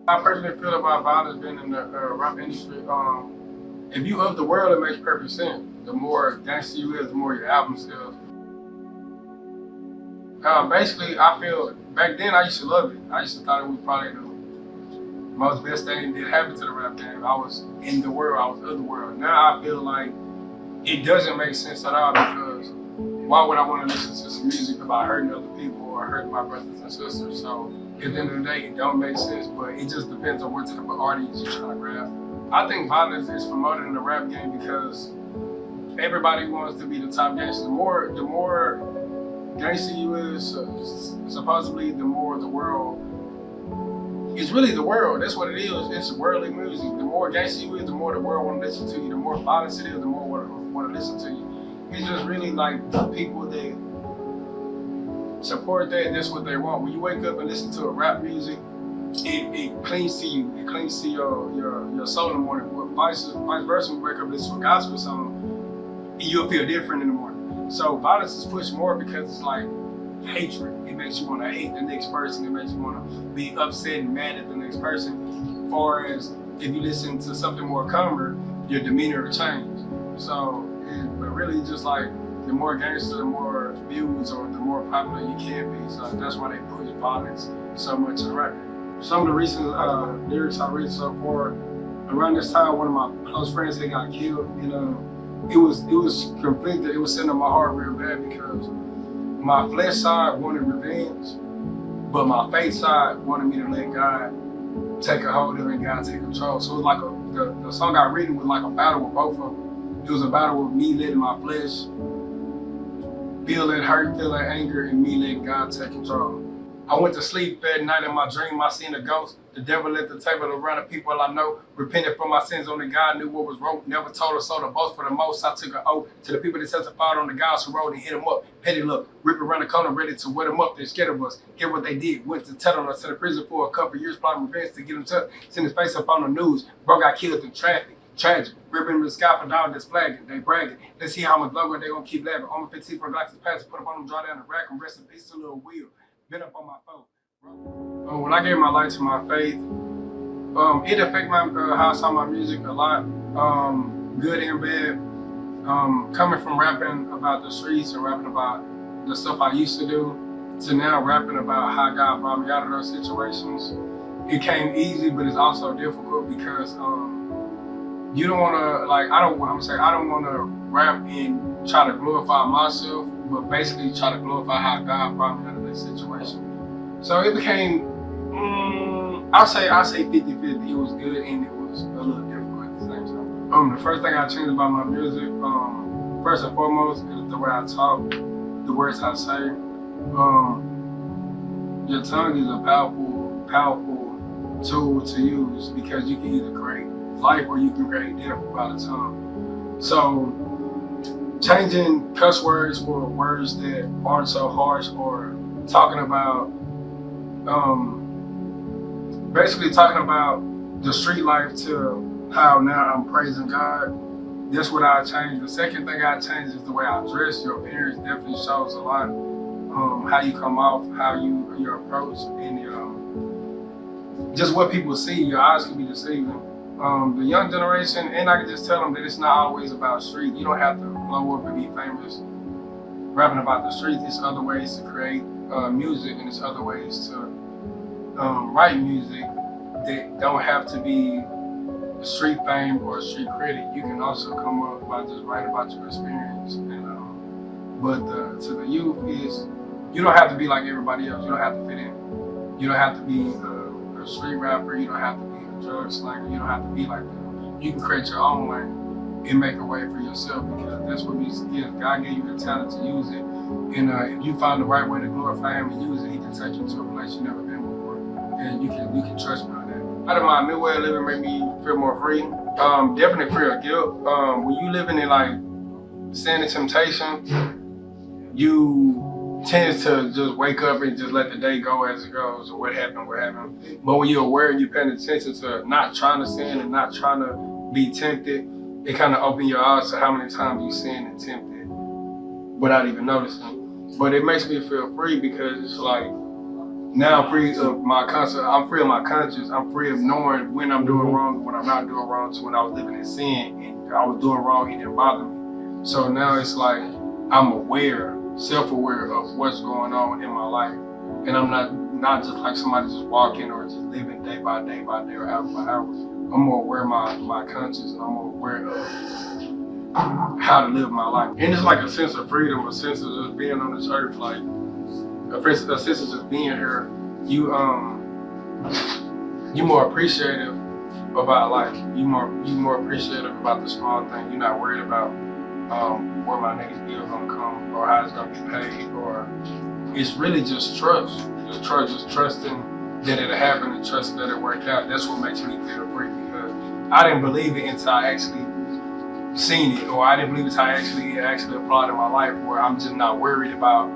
I personally feel about violence being in the rap industry. If you of the world, it makes perfect sense. The more gangster you is, the more your album sells. Basically, I feel back then I used to love it. I used to thought it was probably the most best thing that happened to the rap game. I was in the world, I was of the world. Now I feel like it doesn't make sense at all because why would I want to listen to some music about hurting other people or hurting my brothers and sisters? So at the end of the day, it don't make sense, but it just depends on what type of audience you're trying to grab. I think violence is promoted in the rap game because everybody wants to be the top gangster. The more gangster you is, supposedly the more the world. It's really the world. That's what it is. It's worldly music. The more gangster you is, the more the world want to listen to you. The more violence it is, the more want to listen to you. It's just really like the people that support that. That's what they want. When you wake up and listen to a rap music, it clings to you. It clings to your soul in the morning. Vice versa, when you wake up and listen to a gospel song, you'll feel different in the morning. So violence is pushed more because it's like hatred. It makes you want to hate the next person. It makes you want to be upset and mad at the next person. As far as if you listen to something more calmer, your demeanor will change. So, but really just like the more gangster, the more views or the more popular you can be. So that's why they push violence so much in rap. Some of the recent lyrics I read so far, around this time, one of my close friends, they got killed, and it was conflicted. It was sitting on my heart real bad because my flesh side wanted revenge, but my faith side wanted me to let God take a hold of it and God take control. So it was like the song I read was like a battle with both of them. It was a battle with me letting my flesh feel that hurt, feel that anger, and me letting God take control. I went to sleep that night in my dream, I seen a ghost. The devil at the table around the people I know, repented for my sins, only God knew what was wrong. Never told a soul to boast for the most. I took an oath to the people that testified on the guys who rode and hit them up. Petty look, rip around the corner, ready to wet them up. They're scared of us. Hear what they did. Went to tell us to the prison for a couple years, plotting revenge to get him tough. Seen his face up on the news. Bro got killed in traffic. Tragic. Ripping in the sky for dog that's flagging. They bragging. Let's see how much longer they gonna keep laughing. On my 15 for glasses pass, put up on them, draw down the rack, and rest in peace to little wheel. Been up on my phone. When I gave my life to my faith, it affected how I saw my music a lot, good and bad. Coming from rapping about the streets and rapping about the stuff I used to do, to now rapping about how God brought me out of those situations, it came easy, but it's also difficult because you don't want to I don't want to rap and try to glorify myself, but basically try to glorify how God brought me out of that situation. So it became, I say 50-50. It was good and it was a little difficult at the same time. The first thing I changed about my music, first and foremost, is the way I talk, the words I say. Your tongue is a powerful tool to use because you can either create life or you can create death by the tongue. So changing cuss words for words that aren't so harsh, or talking about basically talking about the street life to how now I'm praising God. That's what I changed. The second thing I changed is the way I dress. Your appearance definitely shows a lot. How you come off, how your approach, and just what people see. Your eyes can be deceiving. The young generation, and I can just tell them that it's not always about street. You don't have to blow up and be famous rapping about the streets. There's other ways to create music, and there's other ways to write music that don't have to be street fame or street credit. You can also come up by just writing about your experience. But to the youth is, you don't have to be like everybody else. You don't have to fit in. You don't have to be a street rapper. You don't have to be a drug slinger. You don't have to be like them. You can create your own lane and make a way for yourself, because that's what music is. God gave you the talent to use it. And if you find the right way to glorify Him and use it, He can take you to a place you've never been before. And you can trust me on that. Out of my new way of living made me feel more free. Definitely free of guilt. When you living in like sin and temptation, you tend to just wake up and just let the day go as it goes, or what happened. But when you're aware and you're paying attention to not trying to sin and not trying to be tempted, it kind of opens your eyes to how many times you sin and tempted without even noticing. But it makes me feel free because it's like, Now I'm free of my conscience. I'm free of my conscience. I'm free of knowing when I'm doing wrong and when I'm not doing wrong. So when I was living in sin and I was doing wrong, it didn't bother me. So now it's like I'm aware, self-aware of what's going on in my life, and I'm not just like somebody just walking or just living day by day or hour by hour. I'm more aware of my conscience, and I'm more aware of how to live my life. And it's like a sense of freedom, a sense of just being on this earth, like a sense of just being here. You're more appreciative about life. You're more appreciative about the small things. You're not worried about where my next bill gonna come or how it's gonna be paid, or it's really just trust. Just trusting that it'll happen and trusting that it'll work out. That's what makes me feel free, because I didn't believe it until I actually seen it, or I didn't believe it until I actually applied in my life, where I'm just not worried about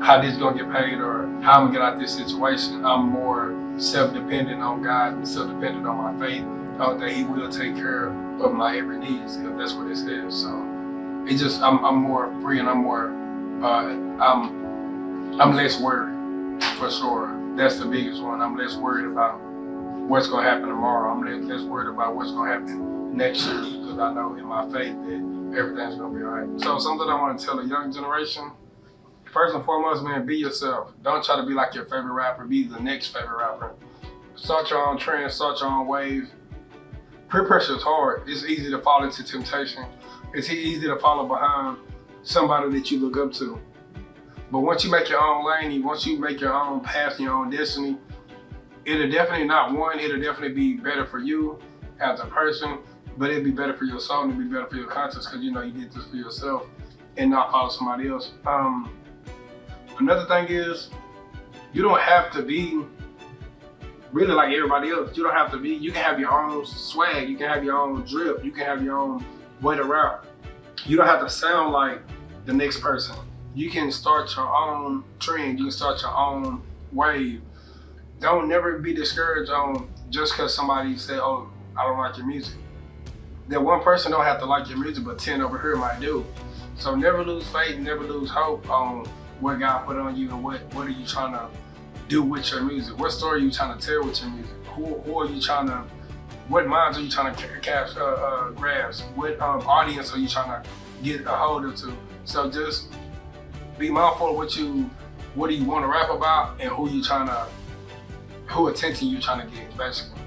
how this is gonna get paid or how I'm gonna get out this situation. I'm more self-dependent on God and self-dependent on my faith, that He will take care of my every needs, because that's what it says. So it just I'm more free, and I'm more I'm less worried, for sure. That's the biggest one. I'm less worried about what's gonna happen tomorrow. I'm less worried about what's gonna happen next year, because I know in my faith that everything's gonna be all right. So something I want to tell the young generation: first and foremost, man, be yourself. Don't try to be like your favorite rapper. Be the next favorite rapper. Start your own trend. Start your own wave. Peer pressure is hard. It's easy to fall into temptation. It's easy to follow behind somebody that you look up to. But once you make your own lane, once you make your own path, your own destiny, it'll definitely be better for you as a person, but it'll be better for your soul and it'll be better for your conscience, because you know you did this for yourself and not follow somebody else. Another thing is, you don't have to be really like everybody else. You don't have to be. You can have your own swag. You can have your own drip. You can have your own way to rap. You don't have to sound like the next person. You can start your own trend. You can start your own wave. Don't never be discouraged on just because somebody say, "Oh, I don't like your music." That one person don't have to like your music, but 10 over here might do. So never lose faith. Never lose hope on what God put on you, and what are you trying to do with your music? What story are you trying to tell with your music? Who are you trying to, what minds are you trying to grasp? What audience are you trying to get a hold of to? So just be mindful of what do you want to rap about, and who attention you trying to get, basically.